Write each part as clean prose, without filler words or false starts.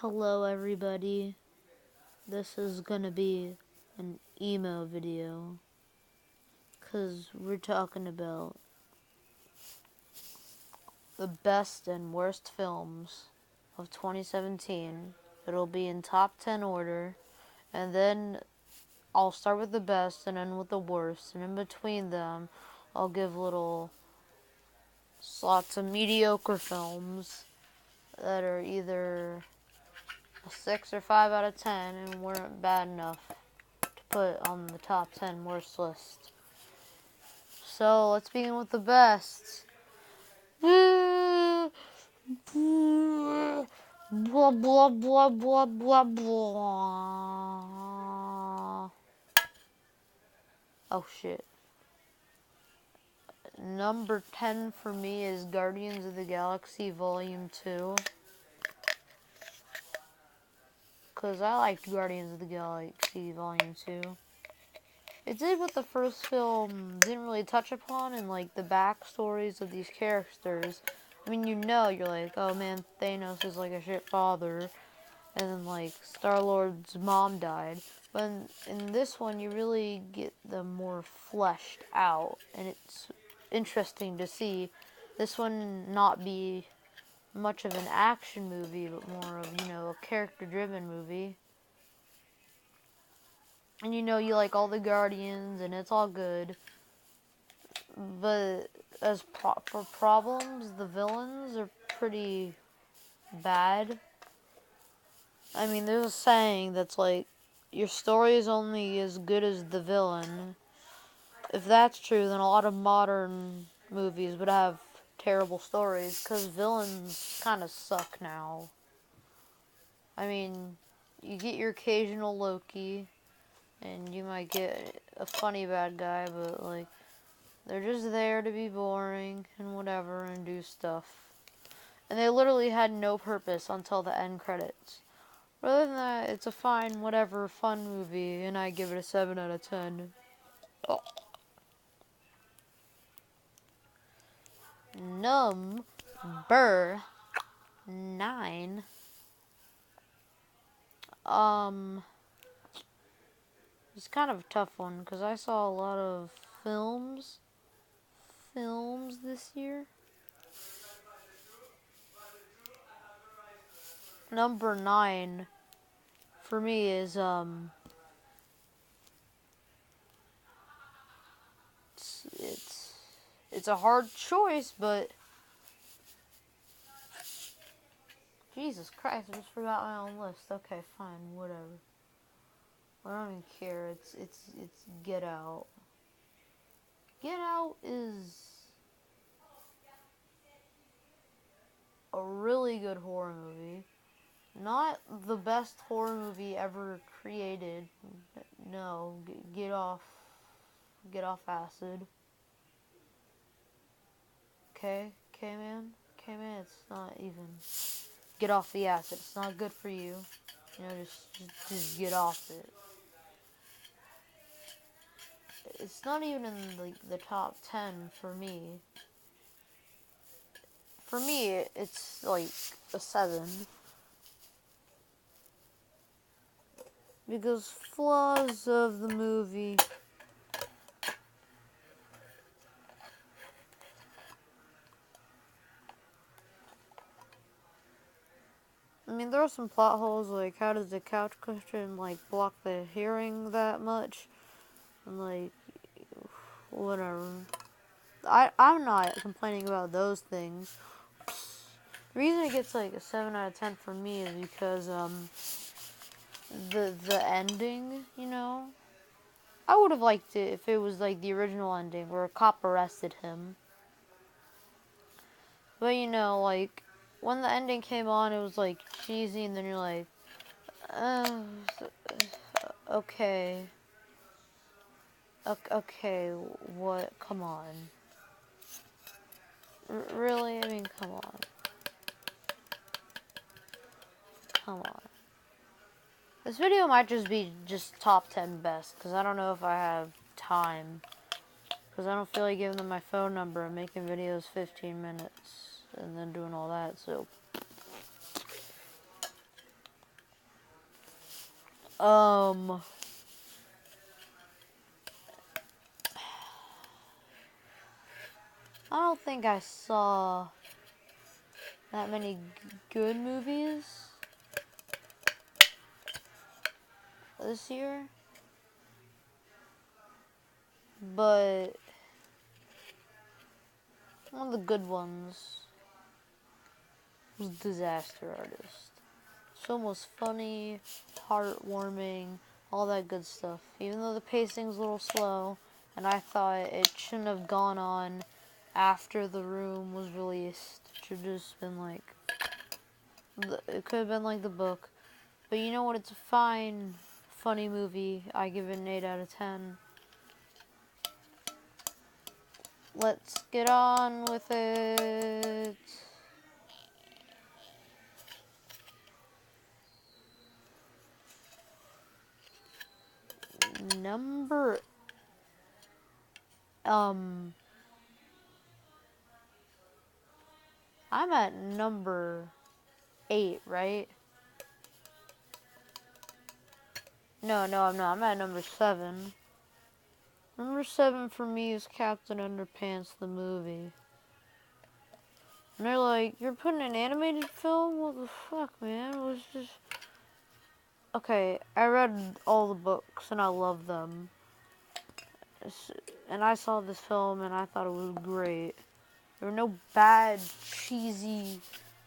Hello everybody, this is gonna be an emo video, cause we're talking about the best and worst films of 2017. It'll be in top 10 order, and then I'll start with the best and end with the worst, and in between them, I'll give little slots of mediocre films that are either a 6 or 5 out of 10 and weren't bad enough to put on the top 10 worst list. So let's begin with the best. Blah blah blah blah blah blah. Oh shit. Number 10 for me is Guardians of the Galaxy Volume 2. Because I liked Guardians of the Galaxy Volume 2. It did what the first film didn't really touch upon, and like the backstories of these characters. I mean, you're like, oh man, Thanos is like a shit father, and then like Star-Lord's mom died. But in this one, you really get them more fleshed out, and it's interesting to see this one not be much of an action movie, but more of, a character-driven movie. And you like all the Guardians, and it's all good. But as for problems, the villains are pretty bad. I mean, there's a saying that's like, your story is only as good as the villain. If that's true, then a lot of modern movies would have terrible stories, because villains kind of suck now. I mean, you get your occasional Loki, and you might get a funny bad guy, but like, they're just there to be boring and whatever and do stuff. And they literally had no purpose until the end credits. Other than that, it's a fine, whatever, fun movie, and I give it a 7 out of 10. Oh. Number 9. It's kind of a tough one, because I saw a lot of films this year. Number 9 for me is, it's a hard choice, but Jesus Christ, I just forgot my own list. Okay, fine, whatever. I don't even care. It's Get Out. Get Out is a really good horror movie. Not the best horror movie ever created. No, get off acid. Okay, man. Okay, man. It's not even. Get off the acid. It's not good for you. Just get off it. It's not even in like the top 10 for me. For me, it's like a 7. Because flaws of the movie. I mean, there are some plot holes, like how does the couch cushion like block the hearing that much? And like, whatever. I'm not complaining about those things. The reason it gets like a 7 out of 10 for me is because the ending, I would have liked it if it was like the original ending where a cop arrested him. But like when the ending came on, it was like cheesy, and then you're like, okay. Okay, what? Come on. Really? I mean, come on. Come on. This video might just be top 10 best, because I don't know if I have time. Because I don't feel like giving them my phone number and making videos 15 minutes and then doing all that, so. Um, I don't think I saw that many good movies this year, but one of the good ones was Disaster Artist. This film was funny, heartwarming, all that good stuff. Even though the pacing's a little slow, and I thought it shouldn't have gone on after The Room was released. It should have just been like, it could have been like the book. But you know what? It's a fine, funny movie. I give it an 8 out of 10. Let's get on with it. Number, I'm at number 8, right? No, I'm not. I'm at number 7. Number 7 for me is Captain Underpants, the movie. And they're like, you're putting an animated film? What the fuck, man? It was just... Okay, I read all the books, and I love them. And I saw this film, and I thought it was great. There were no bad, cheesy,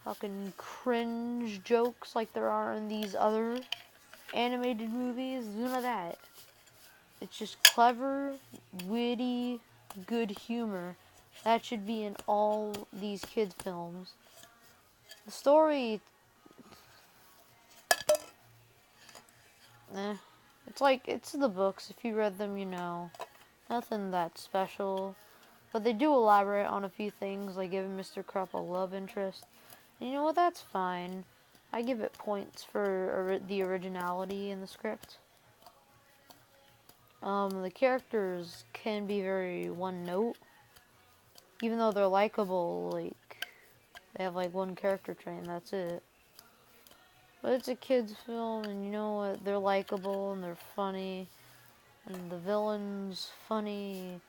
fucking cringe jokes like there are in these other animated movies. None of that. It's just clever, witty, good humor. That should be in all these kids' films. The story, it's the books. If you read them, you know. Nothing that special. But they do elaborate on a few things, like giving Mr. Krupp a love interest. And you know what? That's fine. I give it points for the originality in the script. The characters can be very one note. Even though they're likable, like, they have like one character trait and that's it. But it's a kid's film, and you know what? They're likable and they're funny. And the villain's funny.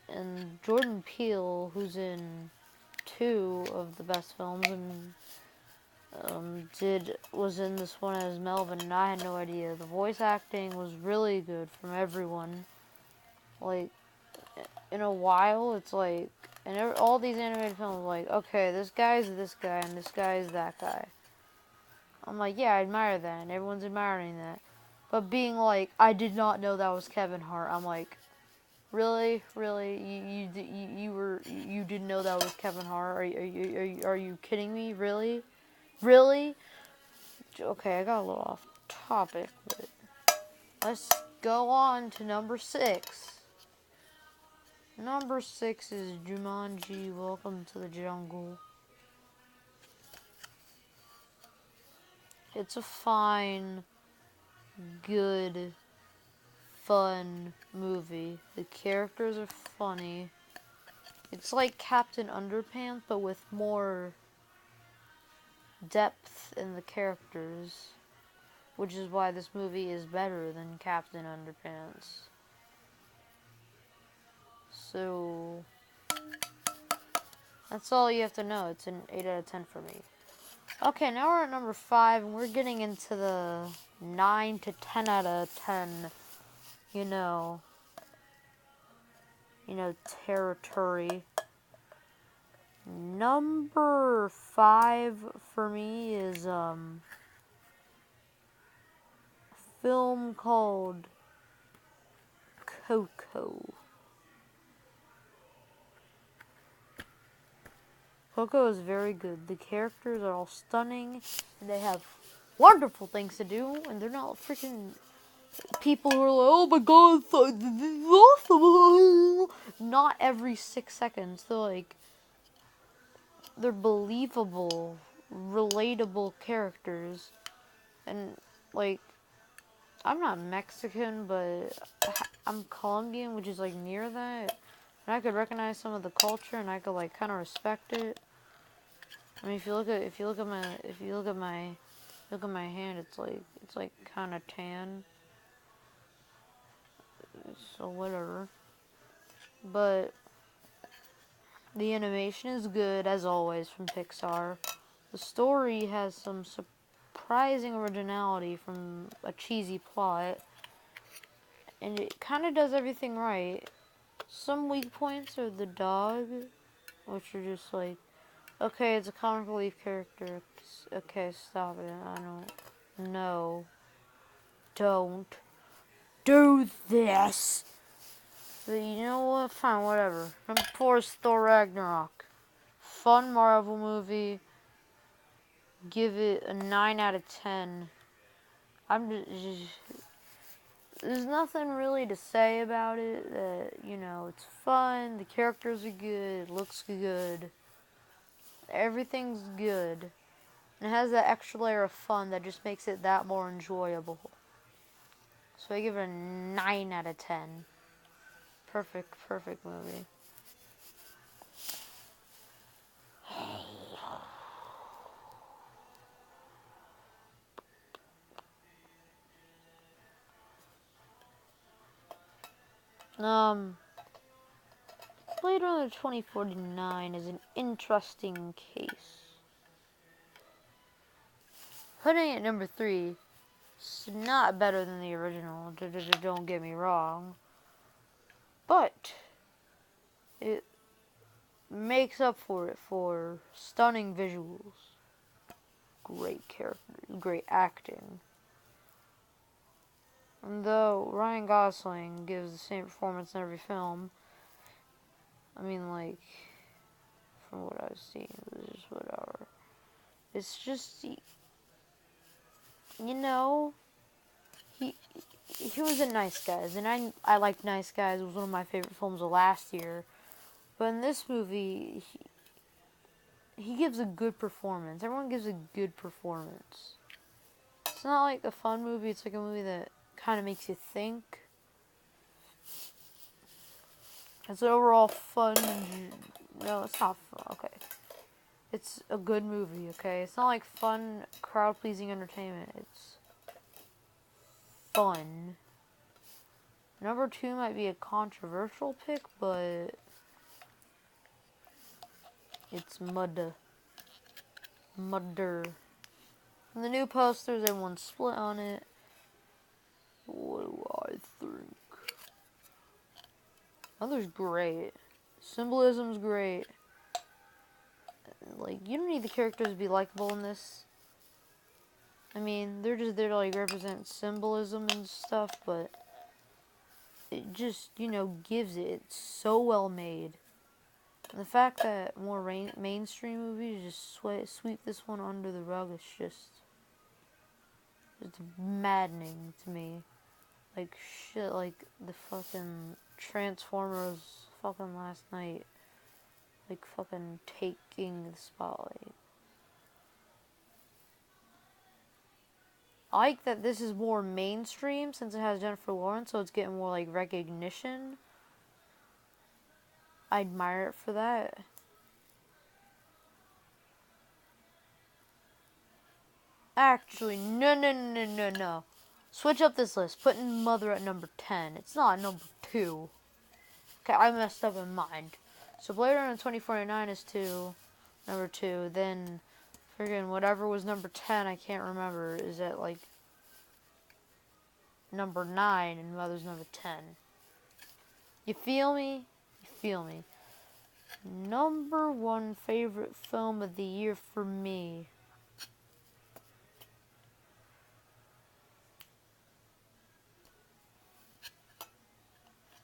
And Jordan Peele, who's in 2 of the best films, and was in this one as Melvin, and I had no idea. The voice acting was really good from everyone. Like, in a while, it's like, and all these animated films, like, okay, this guy's this guy, and this guy's that guy. I'm like, yeah, I admire that, and everyone's admiring that. But being like, I did not know that was Kevin Hart. I'm like, really, you didn't know that was Kevin Hart? Are you kidding me? Really? Okay, I got a little off topic, but let's go on to number 6. Number 6 is Jumanji: Welcome to the Jungle. It's a fine, good, fun movie. The characters are funny. It's like Captain Underpants, but with more depth in the characters, which is why this movie is better than Captain Underpants. So, that's all you have to know. It's an 8 out of 10 for me. Okay, now we're at number 5, and we're getting into the 9 to 10 out of 10, you know, territory. Number 5 for me is a film called Coco. Coco is very good. The characters are all stunning, and they have wonderful things to do, and they're not freaking people who are like, oh my god, this is awesome. Not every 6 seconds. They're believable, relatable characters. And, like, I'm not Mexican, but I'm Colombian, which is, like, near that. And I could recognize some of the culture, and I could, like, kind of respect it. I mean, if you look at my Look at my hand. It's like kind of tan. So whatever. But the animation is good as always from Pixar. The story has some surprising originality from a cheesy plot, and it kind of does everything right. Some weak points are the dog, which are just like, okay, it's a comic relief character. Okay, stop it. I don't. No. Don't do this. But you know what? Fine, whatever. Number 4 is Thor Ragnarok. Fun Marvel movie. Give it a 9 out of 10. There's nothing really to say about it. It's fun. The characters are good. It looks good. Everything's good. And it has that extra layer of fun that just makes it that more enjoyable. So I give it a 9 out of 10. Perfect movie. Blade Runner 2049 is an interesting case. Putting it at number 3, it's not better than the original, don't get me wrong. But it makes up for it for stunning visuals, great characters, great acting. And though Ryan Gosling gives the same performance in every film, I mean, like, from what I've seen, it's just whatever. It's just, he was in Nice Guys, and I liked Nice Guys. It was one of my favorite films of last year. But in this movie, he gives a good performance. Everyone gives a good performance. It's not like a fun movie. It's like a movie that kind of makes you think. It's an overall fun. No, it's not fun. Okay. It's a good movie, okay? It's not like fun, crowd-pleasing entertainment. It's fun. Number 2 might be a controversial pick, but it's Mudder. And the new posters, everyone's split on it. What do I think? Mother's great. Symbolism's great. Like, you don't need the characters to be likable in this. I mean, they're just there to, like, represent symbolism and stuff, but it just, gives it. It's so well made. And the fact that more mainstream movies just sweep this one under the rug is just, it's maddening to me. Like, shit, like the fucking Transformers fucking last night. Like, fucking taking the spotlight. I like that this is more mainstream since it has Jennifer Lawrence, so it's getting more, like, recognition. I admire it for that. Actually, no. Switch up this list. Putting Mother at number 10. It's not number 2. Okay, I messed up in mind. So Blade Runner 2049 is number 2. Then, friggin' whatever was number 10, I can't remember, is at, like, number 9, and Mother's number 10. You feel me? Number 1 favorite film of the year for me.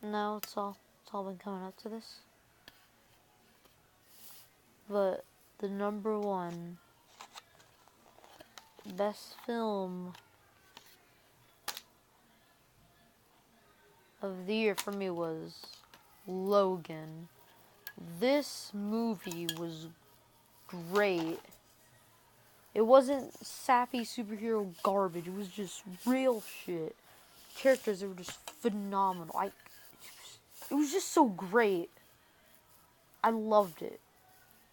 No, it's all been coming up to this. But the number 1 best film of the year for me was Logan. This movie was great. It wasn't sappy superhero garbage. It was just real shit. Characters were just phenomenal. It was just so great. I loved it.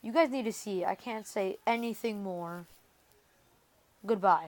You guys need to see it. I can't say anything more. Goodbye.